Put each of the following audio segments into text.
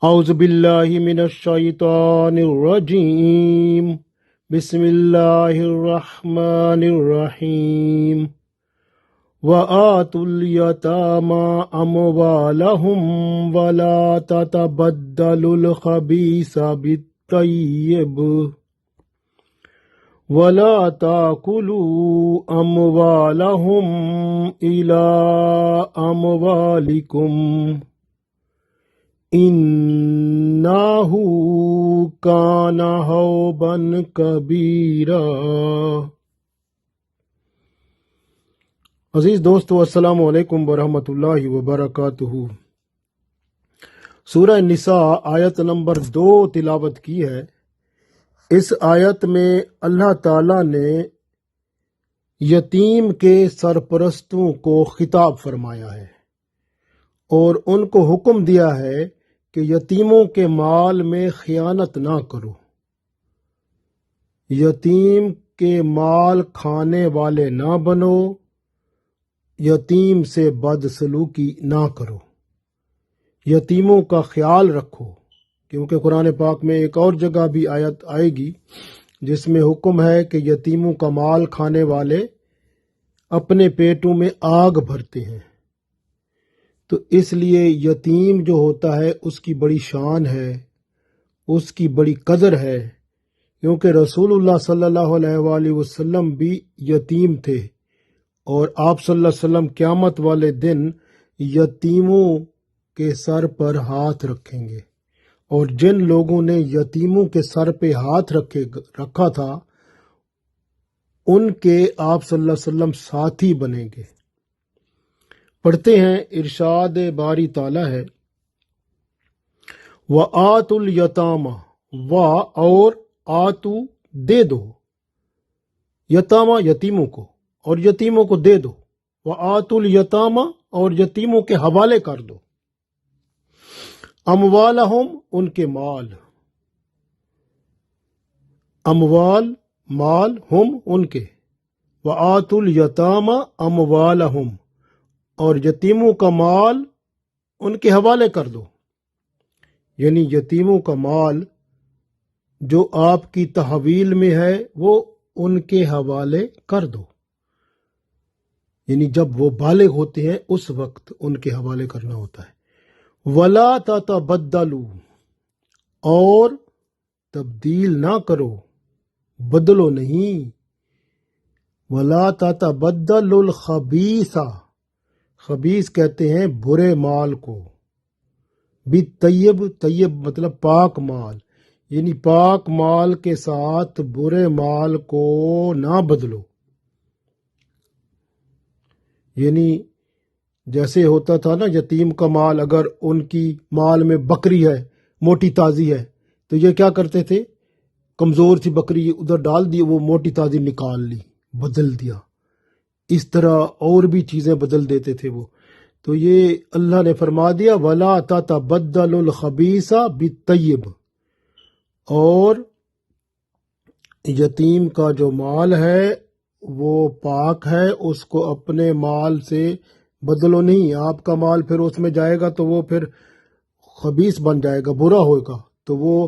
اعوذ باللہ من الشیطان الرجیم بسم اللہ الرحمن الرحیم وآتوا اليتامى أموالهم ولا تتبدلوا الخبيث بالطيب ولا تأكلوا أموالهم إلى أموالكم إنه كان حوبا كبيرا۔ عزیز دوستو، السلام علیکم ورحمۃ اللہ وبرکاتہ۔ سورہ نساء آیت نمبر 2 تلاوت کی ہے۔ اس آیت میں اللہ تعالیٰ نے یتیم کے سرپرستوں کو خطاب فرمایا ہے اور ان کو حکم دیا ہے کہ یتیموں کے مال میں خیانت نہ کرو، یتیم کے مال کھانے والے نہ بنو، یتیم سے بدسلوکی نہ کرو، یتیموں کا خیال رکھو، کیونکہ قرآن پاک میں ایک اور جگہ بھی آیت آئے گی جس میں حکم ہے کہ یتیموں کا مال کھانے والے اپنے پیٹوں میں آگ بھرتے ہیں۔ تو اس لیے یتیم جو ہوتا ہے اس کی بڑی شان ہے، اس کی بڑی قدر ہے، کیونکہ رسول اللہ صلی اللہ علیہ وآلہ وسلم بھی یتیم تھے، اور آپ صلی اللہ علیہ وسلم قیامت والے دن یتیموں کے سر پر ہاتھ رکھیں گے، اور جن لوگوں نے یتیموں کے سر پہ ہاتھ رکھا تھا ان کے آپ صلی اللہ علیہ وسلم ساتھی بنیں گے۔ پڑھتے ہیں، ارشاد باری تعالیٰ ہے وَآتُوا الْيَتَامَى، اور آتو دے دو، یتامہ یتیموں کو، اور یتیموں کو دے دو، وَآتُوا الْيَتَامَى، اور یتیموں کے حوالے کر دو، اموالہم، ان کے مال، اموال مال، ہم ان کے، وَآتُوا الْيَتَامَى اموالہم، اور یتیموں کا مال ان کے حوالے کر دو، یعنی یتیموں کا مال جو آپ کی تحویل میں ہے وہ ان کے حوالے کر دو، یعنی جب وہ بالغ ہوتے ہیں اس وقت ان کے حوالے کرنا ہوتا ہے۔ وَلَا تَتَبَدَّلُوا، اور تبدیل نہ کرو، بدلو نہیں، وَلَا تَتَبَدَّلُوا الْخَبِيثَ، خبیث کہتے ہیں برے مال کو، بالطیب، طیب مطلب پاک مال، یعنی پاک مال کے ساتھ برے مال کو نہ بدلو۔ یعنی جیسے ہوتا تھا نا یتیم کا مال، اگر ان کی مال میں بکری ہے موٹی تازی ہے تو یہ کیا کرتے تھے، کمزور سی بکری ادھر ڈال دی، وہ موٹی تازی نکال لی، بدل دیا، اس طرح اور بھی چیزیں بدل دیتے تھے وہ۔ تو یہ اللہ نے فرما دیا وَلَا تَتَبَدَّلُوا الْخَبِيثَ بِالطَّيِّبِ، اور یتیم کا جو مال ہے وہ پاک ہے، اس کو اپنے مال سے بدلو نہیں۔ آپ کا مال پھر اس میں جائے گا تو وہ پھر خبیث بن جائے گا، برا ہوگا، تو وہ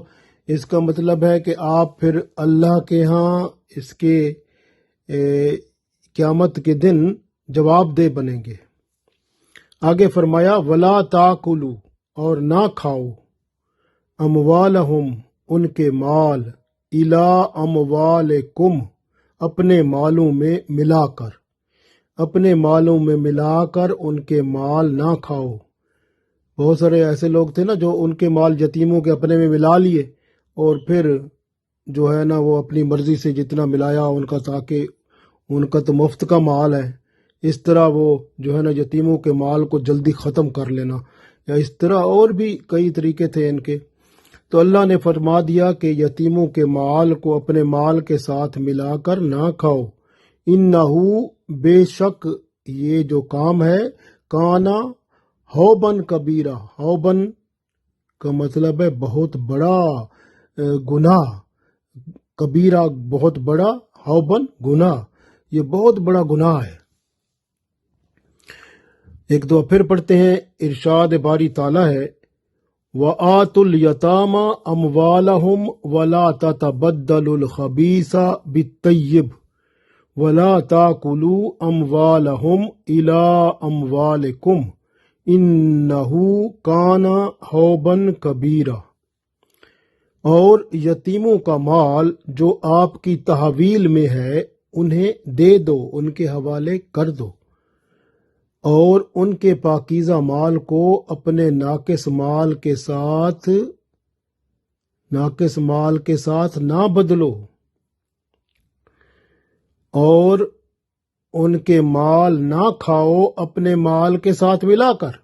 اس کا مطلب ہے کہ آپ پھر اللہ کے ہاں اس کے قیامت کے دن جواب دہ بنیں گے۔ آگے فرمایا وَلَا تَأْكُلُوا، اور نہ کھاؤ، اموالہم، ان کے مال، اِلَىٰ اموالکم، اپنے مالوں میں ملا کر، اپنے مالوں میں ملا کر ان کے مال نہ کھاؤ۔ بہت سارے ایسے لوگ تھے نا جو ان کے مال یتیموں کے اپنے میں ملا لیے، اور پھر جو ہے نا وہ اپنی مرضی سے جتنا ملایا ان کا، تاکہ ان کا تو مفت کا مال ہے، اس طرح وہ جو ہے نا یتیموں کے مال کو جلدی ختم کر لینا، یا اس طرح اور بھی کئی طریقے تھے ان کے۔ تو اللہ نے فرما دیا کہ یتیموں کے مال کو اپنے مال کے ساتھ ملا کر نہ کھاؤ، انہو، بے شک یہ جو کام ہے، کانا، حوبن کبیرہ، حوبن کا مطلب ہے بہت بڑا گناہ، کبیرہ بہت بڑا، حوبن گناہ، یہ بہت بڑا گناہ ہے۔ ایک دو پھر پڑھتے ہیں، ارشاد باری تعالیٰ ہے وَآتُوا الْيَتَامَى أَمْوَالَهُمْ وَلَا تَتَبَدَّلُوا الْخَبِيثَ بِالطَّيِّبِ وَلَا تَأْكُلُوا أَمْوَالَهُمْ إِلَىٰ أَمْوَالِكُمْ إِنَّهُ كَانَ حُوبًا كَبِيرًا۔ اور یتیموں کا مال جو آپ کی تحویل میں ہے انہیں دے دو، ان کے حوالے کر دو، اور ان کے پاکیزہ مال کو اپنے ناقص مال کے ساتھ نہ بدلو، اور ان کے مال نہ کھاؤ اپنے مال کے ساتھ ملا کر،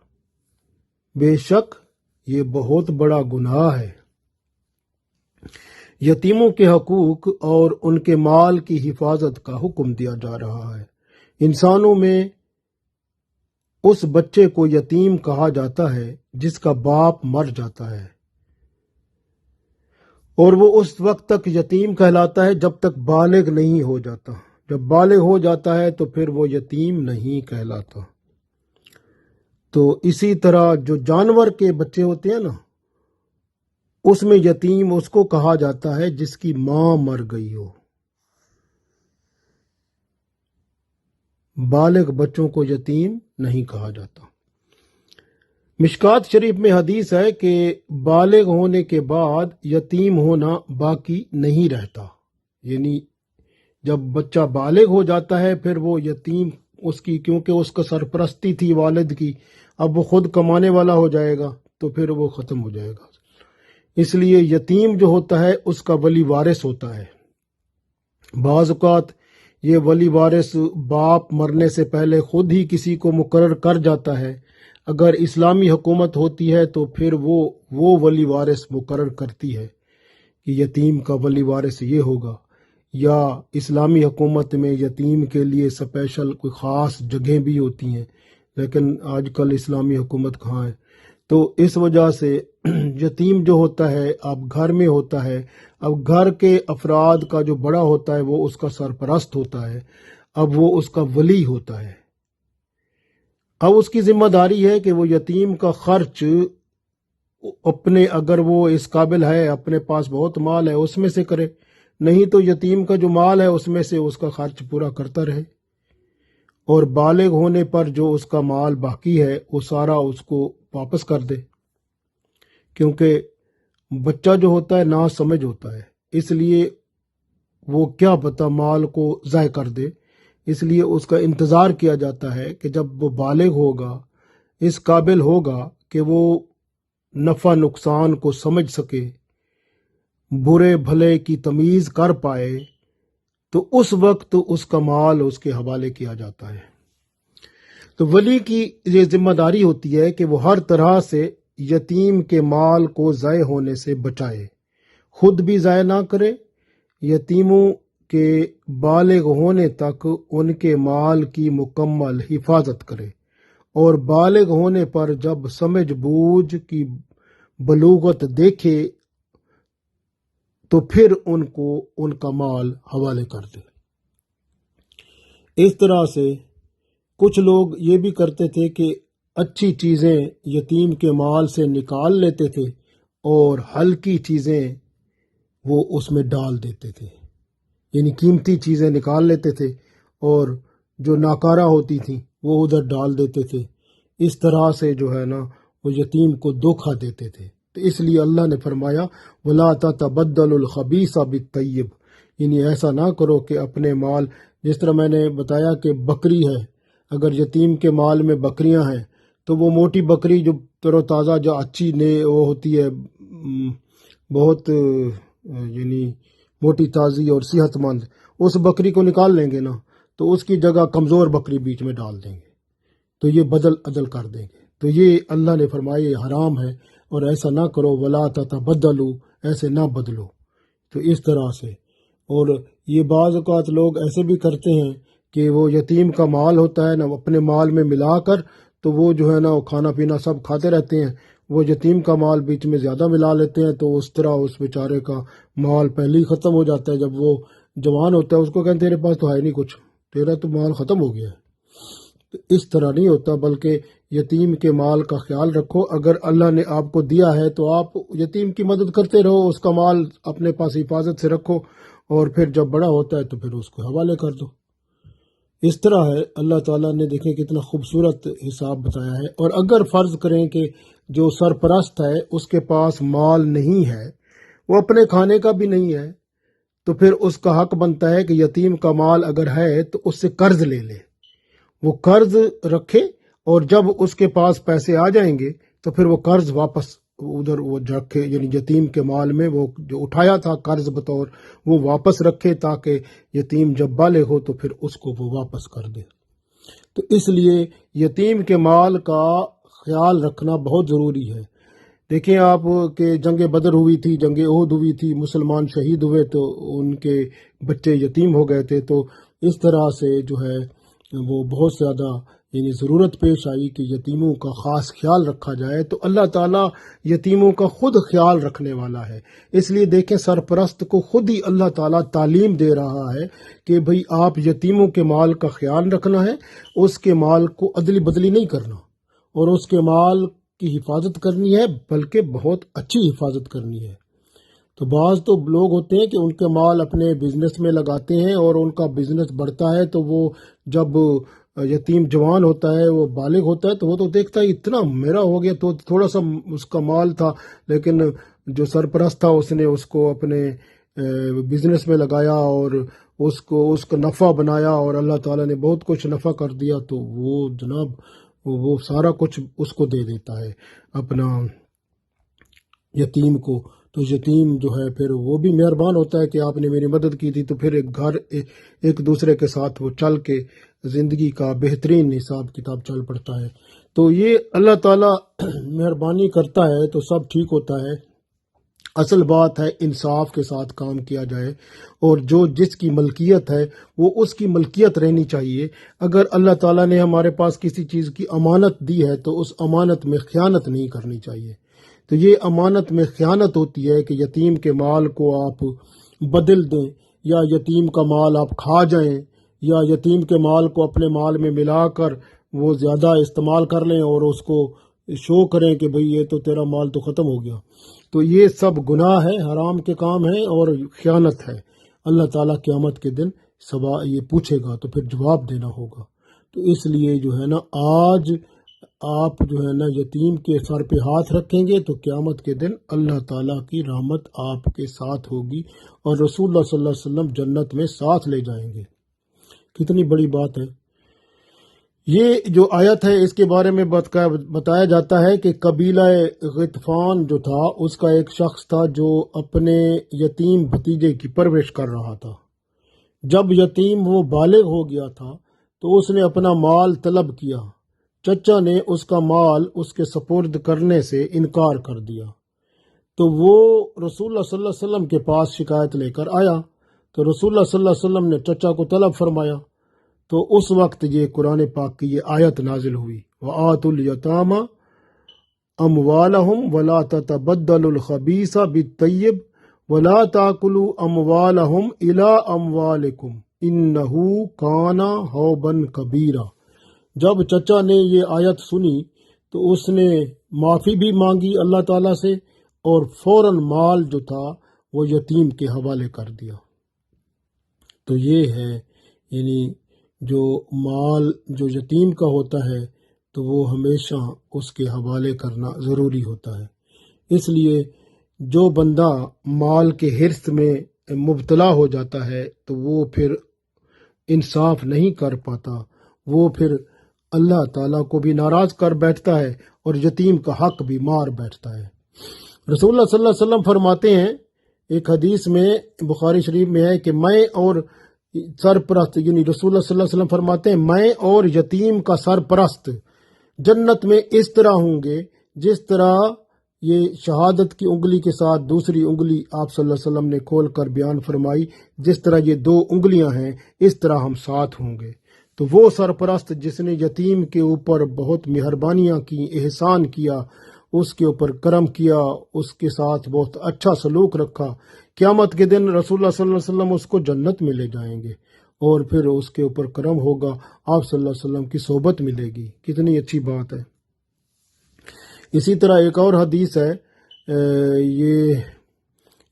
بے شک یہ بہت بڑا گناہ ہے۔ یتیموں کے حقوق اور ان کے مال کی حفاظت کا حکم دیا جا رہا ہے۔ انسانوں میں اس بچے کو یتیم کہا جاتا ہے جس کا باپ مر جاتا ہے، اور وہ اس وقت تک یتیم کہلاتا ہے جب تک بالغ نہیں ہو جاتا۔ جب بالغ ہو جاتا ہے تو پھر وہ یتیم نہیں کہلاتا۔ تو اسی طرح جو جانور کے بچے ہوتے ہیں نا، اس میں یتیم اس کو کہا جاتا ہے جس کی ماں مر گئی ہو۔ بالغ بچوں کو یتیم نہیں کہا جاتا۔ مشکات شریف میں حدیث ہے کہ بالغ ہونے کے بعد یتیم ہونا باقی نہیں رہتا، یعنی جب بچہ بالغ ہو جاتا ہے پھر وہ یتیم اس کی، کیونکہ اس کا سرپرستی تھی والد کی، اب وہ خود کمانے والا ہو جائے گا تو پھر وہ ختم ہو جائے گا۔ اس لیے یتیم جو ہوتا ہے اس کا ولی وارث ہوتا ہے۔ بعض اوقات یہ ولی وارث باپ مرنے سے پہلے خود ہی کسی کو مقرر کر جاتا ہے۔ اگر اسلامی حکومت ہوتی ہے تو پھر وہ ولی وارث مقرر کرتی ہے کہ یتیم کا ولی وارث یہ ہوگا، یا اسلامی حکومت میں یتیم کے لیے اسپیشل کوئی خاص جگہیں بھی ہوتی ہیں، لیکن آج کل اسلامی حکومت کہاں ہے۔ تو اس وجہ سے یتیم جو ہوتا ہے اب گھر میں ہوتا ہے، اب گھر کے افراد کا جو بڑا ہوتا ہے وہ اس کا سرپرست ہوتا ہے، اب وہ اس کا ولی ہوتا ہے۔ اب اس کی ذمہ داری ہے کہ وہ یتیم کا خرچ اپنے، اگر وہ اس قابل ہے، اپنے پاس بہت مال ہے اس میں سے کرے، نہیں تو یتیم کا جو مال ہے اس میں سے اس کا خرچ پورا کرتا رہے، اور بالغ ہونے پر جو اس کا مال باقی ہے وہ سارا اس کو واپس کر دے، کیونکہ بچہ جو ہوتا ہے نا سمجھ ہوتا ہے، اس لیے وہ کیا پتہ مال کو ضائع کر دے، اس لیے اس کا انتظار کیا جاتا ہے کہ جب وہ بالغ ہوگا، اس قابل ہوگا کہ وہ نفع نقصان کو سمجھ سکے، برے بھلے کی تمیز کر پائے، تو اس وقت اس کا مال اس کے حوالے کیا جاتا ہے۔ تو ولی کی یہ ذمہ داری ہوتی ہے کہ وہ ہر طرح سے یتیم کے مال کو ضائع ہونے سے بچائے، خود بھی ضائع نہ کرے، یتیموں کے بالغ ہونے تک ان کے مال کی مکمل حفاظت کرے، اور بالغ ہونے پر جب سمجھ بوجھ کی بلوغت دیکھے تو پھر ان کو ان کا مال حوالے کر دے۔ اس طرح سے کچھ لوگ یہ بھی کرتے تھے کہ اچھی چیزیں یتیم کے مال سے نکال لیتے تھے اور ہلکی چیزیں وہ اس میں ڈال دیتے تھے، یعنی قیمتی چیزیں نکال لیتے تھے اور جو ناکارہ ہوتی تھیں وہ ادھر ڈال دیتے تھے۔ اس طرح سے جو ہے نا وہ یتیم کو دھوکہ دیتے تھے۔ تو اس لیے اللہ نے فرمایا وَلَا تَتَبَدَّلُوا الْخَبِيثَ بِالطَّيِّبِ، یعنی ایسا نہ کرو کہ اپنے مال، جس طرح میں نے بتایا کہ بکری ہے، اگر یتیم کے مال میں بکریاں ہیں تو وہ موٹی بکری جو تر و تازہ جو اچھی وہ ہوتی ہے، بہت یعنی موٹی تازی اور صحت مند، اس بکری کو نکال لیں گے نا تو اس کی جگہ کمزور بکری بیچ میں ڈال دیں گے، تو یہ بدل عدل کر دیں گے۔ تو یہ اللہ نے فرمایا یہ حرام ہے، اور ایسا نہ کرو، ولا تتبدلوا، ایسے نہ بدلو۔ تو اس طرح سے، اور یہ بعض اوقات لوگ ایسے بھی کرتے ہیں کہ وہ یتیم کا مال ہوتا ہے نا اپنے مال میں ملا کر، تو وہ جو ہے نا وہ کھانا پینا سب کھاتے رہتے ہیں، وہ یتیم کا مال بیچ میں زیادہ ملا لیتے ہیں، تو اس طرح اس بیچارے کا مال پہلے ہی ختم ہو جاتا ہے۔ جب وہ جوان ہوتا ہے اس کو کہتے ہیں تیرے پاس تو ہے نہیں کچھ، تیرا تو مال ختم ہو گیا ہے۔ اس طرح نہیں ہوتا، بلکہ یتیم کے مال کا خیال رکھو۔ اگر اللہ نے آپ کو دیا ہے تو آپ یتیم کی مدد کرتے رہو، اس کا مال اپنے پاس حفاظت سے رکھو، اور پھر جب بڑا ہوتا ہے تو پھر اس کو حوالے کر دو۔ اس طرح ہے اللہ تعالیٰ نے، دیکھیں کتنا خوبصورت حساب بتایا ہے۔ اور اگر فرض کریں کہ جو سرپرست ہے اس کے پاس مال نہیں ہے، وہ اپنے کھانے کا بھی نہیں ہے، تو پھر اس کا حق بنتا ہے کہ یتیم کا مال اگر ہے تو اس سے قرض لے لے، وہ قرض رکھے، اور جب اس کے پاس پیسے آ جائیں گے تو پھر وہ قرض واپس ادھر وہ رکھے، یعنی یتیم کے مال میں وہ جو اٹھایا تھا قرض بطور، وہ واپس رکھے، تاکہ یتیم جب بالغ ہو تو پھر اس کو وہ واپس کر دے۔ تو اس لیے یتیم کے مال کا خیال رکھنا بہت ضروری ہے۔ دیکھیں آپ کہ جنگ بدر ہوئی تھی، جنگ احد ہوئی تھی، مسلمان شہید ہوئے تو ان کے بچے یتیم ہو گئے تھے۔ تو اس طرح سے جو ہے وہ بہت زیادہ یعنی ضرورت پیش آئی کہ یتیموں کا خاص خیال رکھا جائے۔ تو اللہ تعالیٰ یتیموں کا خود خیال رکھنے والا ہے۔ اس لیے دیکھیں سرپرست کو خود ہی اللہ تعالیٰ تعلیم دے رہا ہے کہ بھئی آپ یتیموں کے مال کا خیال رکھنا ہے، اس کے مال کو ادلی بدلی نہیں کرنا، اور اس کے مال کی حفاظت کرنی ہے، بلکہ بہت اچھی حفاظت کرنی ہے۔ تو بعض تو لوگ ہوتے ہیں کہ ان کے مال اپنے بزنس میں لگاتے ہیں، اور ان کا بزنس بڑھتا ہے تو وہ جب یتیم جوان ہوتا ہے، وہ بالغ ہوتا ہے، تو وہ تو دیکھتا ہے اتنا میرا ہو گیا، تو تھوڑا سا اس کا مال تھا، لیکن جو سرپرست تھا اس نے اس کو اپنے بزنس میں لگایا اور اس کا نفع بنایا، اور اللہ تعالیٰ نے بہت کچھ نفع کر دیا، تو وہ جناب وہ سارا کچھ اس کو دے دیتا ہے اپنا یتیم کو۔ تو یتیم جو ہے پھر وہ بھی مہربان ہوتا ہے کہ آپ نے میری مدد کی تھی، تو پھر ایک دوسرے کے ساتھ وہ چل کے زندگی کا بہترین حساب کتاب چل پڑتا ہے۔ تو یہ اللہ تعالیٰ مہربانی کرتا ہے تو سب ٹھیک ہوتا ہے۔ اصل بات ہے انصاف کے ساتھ کام کیا جائے، اور جو جس کی ملکیت ہے وہ اس کی ملکیت رہنی چاہیے۔ اگر اللہ تعالیٰ نے ہمارے پاس کسی چیز کی امانت دی ہے تو اس امانت میں خیانت نہیں کرنی چاہیے۔ تو یہ امانت میں خیانت ہوتی ہے کہ یتیم کے مال کو آپ بدل دیں، یا یتیم کا مال آپ کھا جائیں، یا یتیم کے مال کو اپنے مال میں ملا کر وہ زیادہ استعمال کر لیں اور اس کو شو کریں کہ بھئی یہ تو تیرا مال تو ختم ہو گیا۔ تو یہ سب گناہ ہے، حرام کے کام ہیں اور خیانت ہے۔ اللہ تعالیٰ قیامت کے دن یہ پوچھے گا تو پھر جواب دینا ہوگا۔ تو اس لیے جو ہے نا آج آپ جو ہے نا یتیم کے سر پہ ہاتھ رکھیں گے تو قیامت کے دن اللہ تعالیٰ کی رحمت آپ کے ساتھ ہوگی، اور رسول اللہ صلی اللہ علیہ وسلم جنت میں ساتھ لے جائیں گے۔ کتنی بڑی بات ہے۔ یہ جو آیت ہے اس کے بارے میں بتایا جاتا ہے کہ قبیلہ غطفان جو تھا اس کا ایک شخص تھا جو اپنے یتیم بھتیجے کی پرورش کر رہا تھا۔ جب یتیم وہ بالغ ہو گیا تھا تو اس نے اپنا مال طلب کیا، چچا نے اس کا مال اس کے سپرد کرنے سے انکار کر دیا، تو وہ رسول اللہ صلی اللہ علیہ وسلم کے پاس شکایت لے کر آیا، تو رسول اللہ صلی اللہ علیہ وسلم نے چچا کو طلب فرمایا، تو اس وقت یہ قرآن پاک کی یہ آیت نازل ہوئی، وَآتُوا الْيَتَامَى أَمْوَالَهُمْ وَلَا تَتَبَدَّلُوا الْخَبِيثَ بِالطَّيِّبِ وَلَا تَأْكُلُوا أَمْوَالَهُمْ إِلَىٰ أَمْوَالِكُمْ إِنَّهُ كَانَ حُوبًا كَبِيرًا۔ جب چچا نے یہ آیت سنی تو اس نے معافی بھی مانگی اللہ تعالیٰ سے، اور فوراً مال جو تھا وہ یتیم کے حوالے کر دیا۔ تو یہ ہے یعنی جو مال جو یتیم کا ہوتا ہے تو وہ ہمیشہ اس کے حوالے کرنا ضروری ہوتا ہے۔ اس لیے جو بندہ مال کے حرص میں مبتلا ہو جاتا ہے تو وہ پھر انصاف نہیں کر پاتا، وہ پھر اللہ تعالیٰ کو بھی ناراض کر بیٹھتا ہے اور یتیم کا حق بھی مار بیٹھتا ہے۔ رسول اللہ صلی اللہ علیہ وسلم فرماتے ہیں ایک حدیث میں بخاری شریف میں ہے کہ میں اور سرپرست، یعنی رسول اللہ صلی اللہ علیہ وسلم فرماتے ہیں میں اور یتیم کا سرپرست جنت میں اس طرح ہوں گے جس طرح یہ شہادت کی انگلی کے ساتھ دوسری انگلی آپ صلی اللہ علیہ وسلم نے کھول کر بیان فرمائی، جس طرح یہ دو انگلیاں ہیں اس طرح ہم ساتھ ہوں گے۔ تو وہ سرپرست جس نے یتیم کے اوپر بہت مہربانیاں کی، احسان کیا، اس کے اوپر کرم کیا، اس کے ساتھ بہت اچھا سلوک رکھا، قیامت کے دن رسول اللہ صلی اللہ علیہ وسلم اس کو جنت میں لے جائیں گے، اور پھر اس کے اوپر کرم ہوگا، آپ صلی اللہ علیہ وسلم کی صحبت ملے گی۔ کتنی اچھی بات ہے۔ اسی طرح ایک اور حدیث ہے،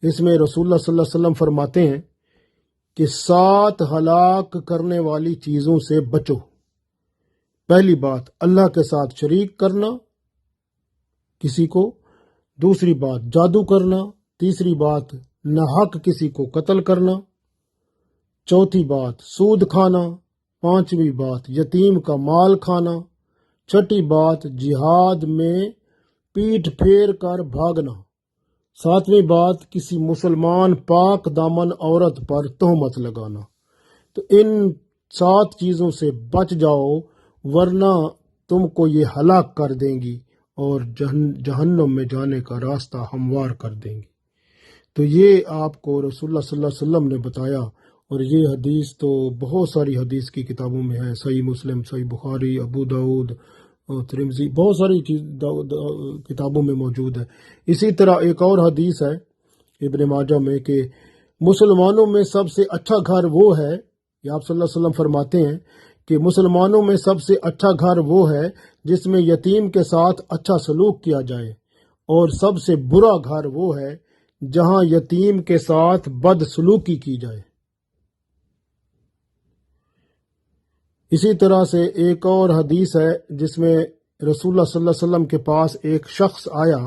اس میں رسول اللہ صلی اللہ علیہ وسلم فرماتے ہیں کہ 7 ہلاک کرنے والی چیزوں سے بچو۔ پہلی بات اللہ کے ساتھ شریک کرنا کسی کو، دوسری بات جادو کرنا، تیسری بات ناحق کسی کو قتل کرنا، چوتھی بات سود کھانا، پانچویں بات یتیم کا مال کھانا، چھٹی بات جہاد میں پیٹھ پھیر کر بھاگنا، ساتویں بات کسی مسلمان پاک دامن عورت پر تہمت لگانا۔ تو ان 7 چیزوں سے بچ جاؤ، ورنہ تم کو یہ ہلاک کر دیں گی اور جہنم میں جانے کا راستہ ہموار کر دیں گی۔ تو یہ آپ کو رسول اللہ صلی اللہ علیہ وسلم نے بتایا، اور یہ حدیث تو بہت ساری حدیث کی کتابوں میں ہے، صحیح مسلم، صحیح بخاری، ابو داؤد اور ترمذی، بہت ساری کتابوں میں موجود ہے۔ اسی طرح ایک اور حدیث ہے ابن ماجہ میں کہ مسلمانوں میں سب سے اچھا گھر وہ ہے، یہ آپ صلی اللہ علیہ وسلم فرماتے ہیں کہ مسلمانوں میں سب سے اچھا گھر وہ ہے جس میں یتیم کے ساتھ اچھا سلوک کیا جائے، اور سب سے برا گھر وہ ہے جہاں یتیم کے ساتھ بد سلوکی کی جائے۔ اسی طرح سے ایک اور حدیث ہے جس میں رسول اللہ صلی اللہ علیہ وسلم کے پاس ایک شخص آیا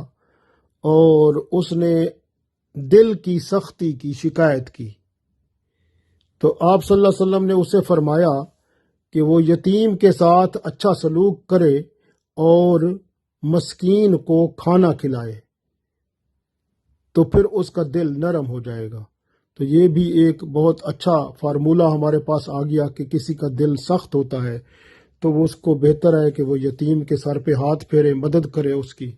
اور اس نے دل کی سختی کی شکایت کی، تو آپ صلی اللہ علیہ وسلم نے اسے فرمایا کہ وہ یتیم کے ساتھ اچھا سلوک کرے اور مسکین کو کھانا کھلائے، تو پھر اس کا دل نرم ہو جائے گا۔ تو یہ بھی ایک بہت اچھا فارمولہ ہمارے پاس آ گیا کہ کسی کا دل سخت ہوتا ہے تو وہ اس کو بہتر ہے کہ وہ یتیم کے سر پہ ہاتھ پھیرے، مدد کرے اس کی،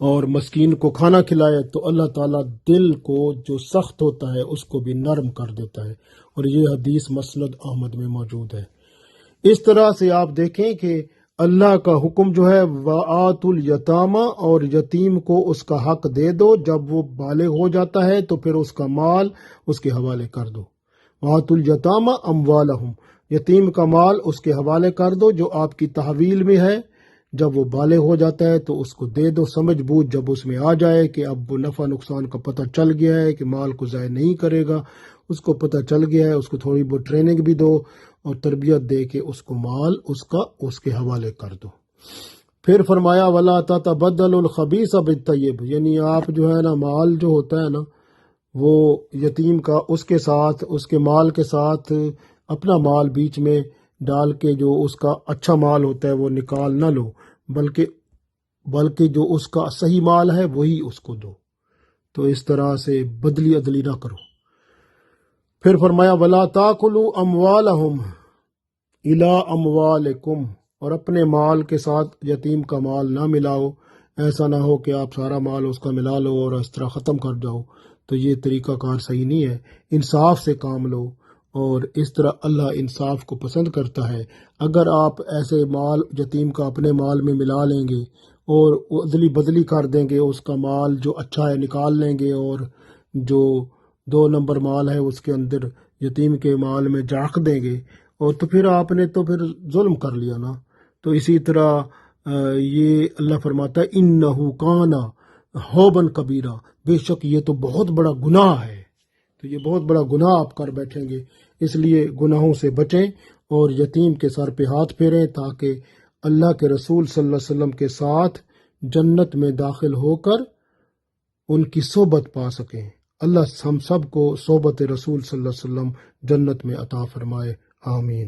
اور مسکین کو کھانا کھلائے، تو اللہ تعالیٰ دل کو جو سخت ہوتا ہے اس کو بھی نرم کر دیتا ہے، اور یہ حدیث مسند احمد میں موجود ہے۔ اس طرح سے آپ دیکھیں کہ اللہ کا حکم جو ہے وَآتُوا الْیَتَامَ، اور یتیم کو اس کا حق دے دو، جب وہ بالغ ہو جاتا ہے تو پھر اس کا مال اس کے حوالے کر دو۔ وَآتُوا الْیَتَامَ أَمْوَالَهُمْ، یتیم کا مال اس کے حوالے کر دو جو آپ کی تحویل میں ہے، جب وہ بالغ ہو جاتا ہے تو اس کو دے دو، سمجھ بوجھ جب اس میں آ جائے کہ اب وہ نفع نقصان کا پتہ چل گیا ہے کہ مال کو ضائع نہیں کرے گا، اس کو پتہ چل گیا ہے، اس کو تھوڑی بہت ٹریننگ بھی دو اور تربیت دے کے اس کو مال اس کے حوالے کر دو۔ پھر فرمایا وَلَا تَتَبَدَّلُوا الْخَبِيثَ بِالطَّيِّبِ، یعنی آپ جو ہے نا مال جو ہوتا ہے نا وہ یتیم کا، اس کے ساتھ اس کے مال کے ساتھ اپنا مال بیچ میں ڈال کے جو اس کا اچھا مال ہوتا ہے وہ نکال نہ لو، بلکہ جو اس کا صحیح مال ہے وہی اس کو دو۔ تو اس طرح سے بدلی عدلی نہ کرو۔ پھر فرمایا وَلَا تَأْكُلُوا أَمْوَالَهُمْ إِلَىٰ أَمْوَالِكُمْ، اور اپنے مال کے ساتھ یتیم کا مال نہ ملاؤ، ایسا نہ ہو کہ آپ سارا مال اس کا ملا لو اور اس طرح ختم کر جاؤ، تو یہ طریقہ کار صحیح نہیں ہے۔ انصاف سے کام لو، اور اس طرح اللہ انصاف کو پسند کرتا ہے۔ اگر آپ ایسے مال یتیم کا اپنے مال میں ملا لیں گے اور ادلی بدلی کر دیں گے، اس کا مال جو اچھا ہے نکال لیں گے اور جو 2 نمبر مال ہے اس کے اندر یتیم کے مال میں جھانک دیں گے، اور تو پھر آپ نے تو پھر ظلم کر لیا نا۔ تو اسی طرح یہ اللہ فرماتا ہے انہو کانا حوبن کبیرہ، بے شک یہ تو بہت بڑا گناہ ہے، تو یہ بہت بڑا گناہ آپ کر بیٹھیں گے، اس لیے گناہوں سے بچیں اور یتیم کے سر پہ ہاتھ پھیریں تاکہ اللہ کے رسول صلی اللہ علیہ وسلم کے ساتھ جنت میں داخل ہو کر ان کی صحبت پا سکیں۔ اللہ ہم سب کو صحبت رسول صلی اللہ علیہ وسلم جنت میں عطا فرمائے، آمین۔